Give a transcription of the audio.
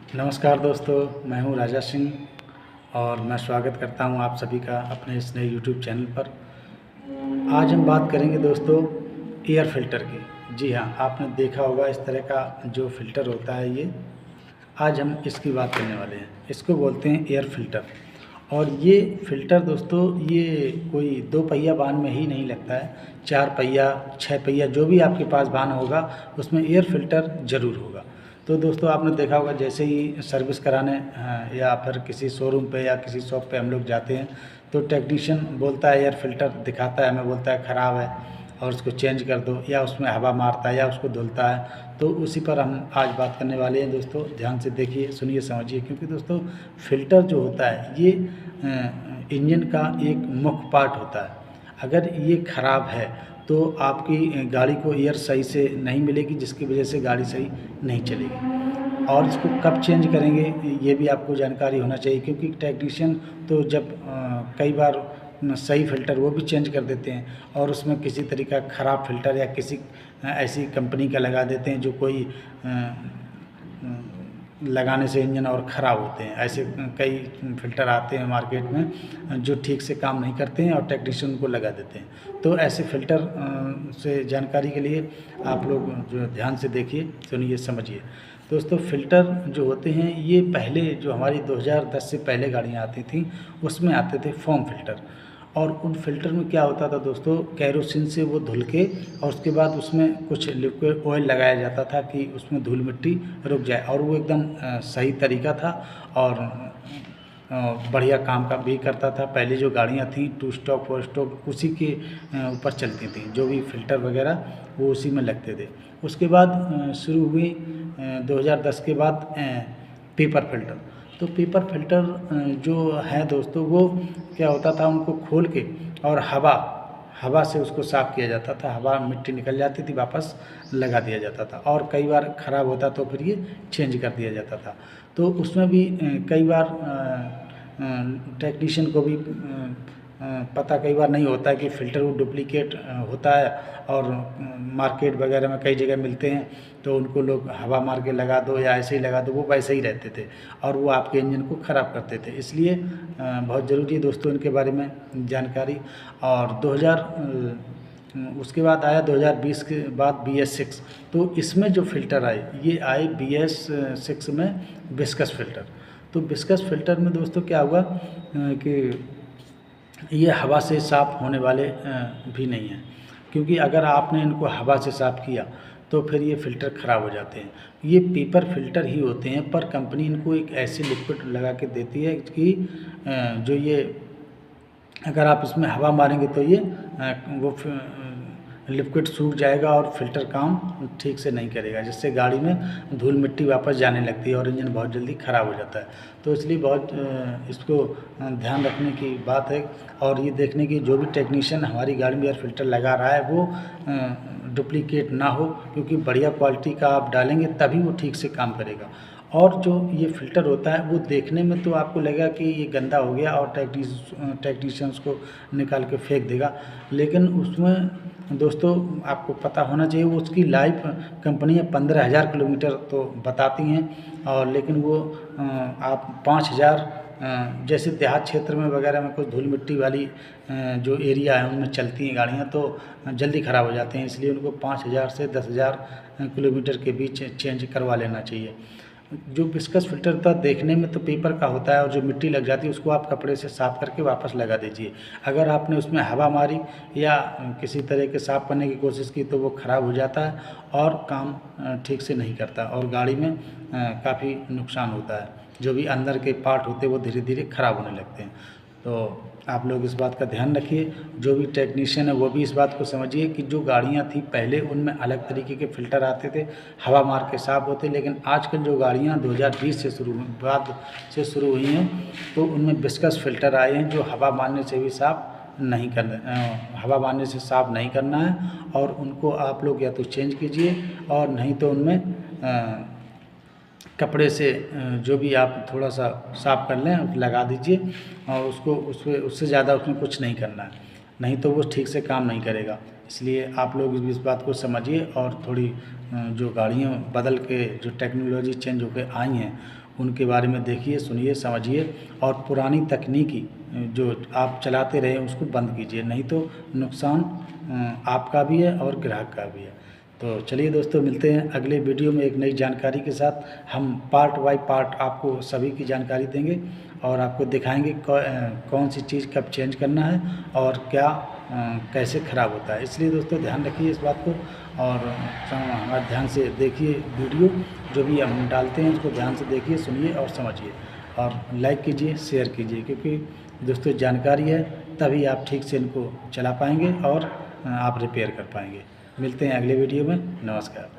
नमस्कार दोस्तों, मैं हूं राजा सिंह और मैं स्वागत करता हूं आप सभी का अपने इस नए यूट्यूब चैनल पर। आज हम बात करेंगे दोस्तों एयर फ़िल्टर की। जी हाँ, आपने देखा होगा इस तरह का जो फ़िल्टर होता है ये। आज हम इसकी बात करने वाले हैं। इसको बोलते हैं एयर फ़िल्टर। और ये फ़िल्टर दोस्तों ये कोई 2 पहिया वाहन में ही नहीं लगता है, 4 पहिया, 6 पहिया जो भी आपके पास वाहन होगा उसमें एयर फ़िल्टर ज़रूर होगा। तो दोस्तों आपने देखा होगा जैसे ही सर्विस कराने या फिर किसी शोरूम पे या किसी शॉप पे हम लोग जाते हैं तो टेक्नीशियन बोलता है एयर फ़िल्टर दिखाता है, हमें बोलता है ख़राब है और उसको चेंज कर दो, या उसमें हवा मारता है या उसको धुलता है। तो उसी पर हम आज बात करने वाले हैं दोस्तों। ध्यान से देखिए, सुनिए, समझिए, क्योंकि दोस्तों फ़िल्टर जो होता है ये इंजन का एक मुख्य पार्ट होता है। अगर ये ख़राब है तो आपकी गाड़ी को एयर सही से नहीं मिलेगी, जिसकी वजह से गाड़ी सही नहीं चलेगी। और इसको कब चेंज करेंगे ये भी आपको जानकारी होना चाहिए, क्योंकि टेक्नीशियन तो जब कई बार सही फ़िल्टर वो भी चेंज कर देते हैं और उसमें किसी तरीका ख़राब फ़िल्टर या किसी ऐसी कंपनी का लगा देते हैं जो कोई लगाने से इंजन और ख़राब होते हैं। ऐसे कई फ़िल्टर आते हैं मार्केट में जो ठीक से काम नहीं करते हैं और टेक्नीशियन को लगा देते हैं। तो ऐसे फ़िल्टर से जानकारी के लिए आप लोग जो ध्यान से देखिए, सुनिए, समझिए। दोस्तों फ़िल्टर जो होते हैं ये पहले जो हमारी 2010 से पहले गाड़ियाँ आती थीं उसमें आते थे फ़ोम फ़िल्टर। और उन फ़िल्टर में क्या होता था दोस्तों, केरोसिन से वो धुल के और उसके बाद उसमें कुछ लिक्विड ऑयल लगाया जाता था कि उसमें धूल मिट्टी रुक जाए, और वो एकदम सही तरीका था और बढ़िया काम का भी करता था। पहले जो गाड़ियाँ थीं 2 स्टॉक 4 स्टॉक उसी के ऊपर चलती थीं, जो भी फ़िल्टर वगैरह वो उसी में लगते थे। उसके बाद शुरू हुई 2010 के बाद पेपर फ़िल्टर। तो पेपर फ़िल्टर जो है दोस्तों वो क्या होता था, उनको खोल के और हवा से उसको साफ़ किया जाता था। हवा मिट्टी निकल जाती थी, वापस लगा दिया जाता था, और कई बार ख़राब होता तो फिर ये चेंज कर दिया जाता था। तो उसमें भी कई बार टेक्नीशियन को भी पता कई बार नहीं होता है कि फ़िल्टर वो डुप्लीकेट होता है, और मार्केट वगैरह में कई जगह मिलते हैं तो उनको लोग हवा मार के लगा दो या ऐसे ही लगा दो, वो वैसे ही रहते थे और वो आपके इंजन को ख़राब करते थे। इसलिए बहुत ज़रूरी है दोस्तों इनके बारे में जानकारी। और 2000 उसके बाद आया 2020 के बाद BS6। तो इसमें जो फ़िल्टर आए ये आए BS6 में विस्कस फ़िल्टर। तो विस्कस फ़िल्टर में दोस्तों क्या हुआ कि ये हवा से साफ़ होने वाले भी नहीं हैं, क्योंकि अगर आपने इनको हवा से साफ़ किया तो फिर ये फ़िल्टर ख़राब हो जाते हैं। ये पेपर फ़िल्टर ही होते हैं, पर कंपनी इनको एक ऐसी लिक्विड लगा के देती है कि जो ये अगर आप इसमें हवा मारेंगे तो ये वो लिक्विड सूख जाएगा और फ़िल्टर काम ठीक से नहीं करेगा, जिससे गाड़ी में धूल मिट्टी वापस जाने लगती है और इंजन बहुत जल्दी ख़राब हो जाता है। तो इसलिए बहुत इसको ध्यान रखने की बात है, और ये देखने की जो भी टेक्नीशियन हमारी गाड़ी में एयर फ़िल्टर लगा रहा है वो डुप्लीकेट ना हो, क्योंकि बढ़िया क्वालिटी का आप डालेंगे तभी वो ठीक से काम करेगा। और जो ये फ़िल्टर होता है वो देखने में तो आपको लगेगा कि ये गंदा हो गया और टेक्नीशियंस को निकाल के फेंक देगा, लेकिन उसमें दोस्तों आपको पता होना चाहिए वो उसकी लाइफ कंपनियाँ 15,000 किलोमीटर तो बताती हैं, और लेकिन वो आप 5,000 जैसे देहात क्षेत्र में वगैरह में कुछ धूल मिट्टी वाली जो एरिया है उनमें चलती हैं गाड़ियाँ तो जल्दी ख़राब हो जाते हैं, इसलिए उनको 5,000 से 10,000 किलोमीटर के बीच चेंज करवा लेना चाहिए। जो विस्कस फ़िल्टर था देखने में तो पेपर का होता है, और जो मिट्टी लग जाती है उसको आप कपड़े से साफ़ करके वापस लगा दीजिए। अगर आपने उसमें हवा मारी या किसी तरह के साफ़ करने की कोशिश की तो वो ख़राब हो जाता है और काम ठीक से नहीं करता, और गाड़ी में काफ़ी नुकसान होता है। जो भी अंदर के पार्ट होते हैं वो धीरे धीरे ख़राब होने लगते हैं। तो आप लोग इस बात का ध्यान रखिए, जो भी टेक्नीशियन है वो भी इस बात को समझिए कि जो गाड़ियाँ थी पहले उनमें अलग तरीके के फ़िल्टर आते थे, हवा मार के साफ़ होते, लेकिन आजकल जो गाड़ियाँ 2020 से शुरू हुई हैं तो उनमें विस्कस फ़िल्टर आए हैं जो हवा मारने से भी साफ़ नहीं करना, हवा मारने से साफ़ नहीं करना है, और उनको आप लोग या तो चेंज कीजिए और नहीं तो उनमें कपड़े से जो भी आप थोड़ा सा साफ़ कर लें लगा दीजिए, और उसको उससे ज़्यादा उसमें कुछ नहीं करना है, नहीं तो वो ठीक से काम नहीं करेगा। इसलिए आप लोग इस बात को समझिए, और थोड़ी जो गाड़ियाँ बदल के जो टेक्नोलॉजी चेंज होकर आई हैं उनके बारे में देखिए, सुनिए, समझिए और पुरानी तकनीकी जो आप चलाते रहे उसको बंद कीजिए, नहीं तो नुकसान आपका भी है और ग्राहक का भी है। तो चलिए दोस्तों, मिलते हैं अगले वीडियो में एक नई जानकारी के साथ। हम पार्ट बाय पार्ट आपको सभी की जानकारी देंगे और आपको दिखाएंगे कौन सी चीज़ कब चेंज करना है और क्या कैसे ख़राब होता है। इसलिए दोस्तों ध्यान रखिए इस बात को और हमारे ध्यान से देखिए वीडियो, जो भी हम डालते हैं उसको ध्यान से देखिए, सुनिए और समझिए और लाइक कीजिए, शेयर कीजिए, क्योंकि दोस्तों जानकारी है तभी आप ठीक से इनको चला पाएंगे और आप रिपेयर कर पाएंगे। मिलते हैं अगले वीडियो में। नमस्कार।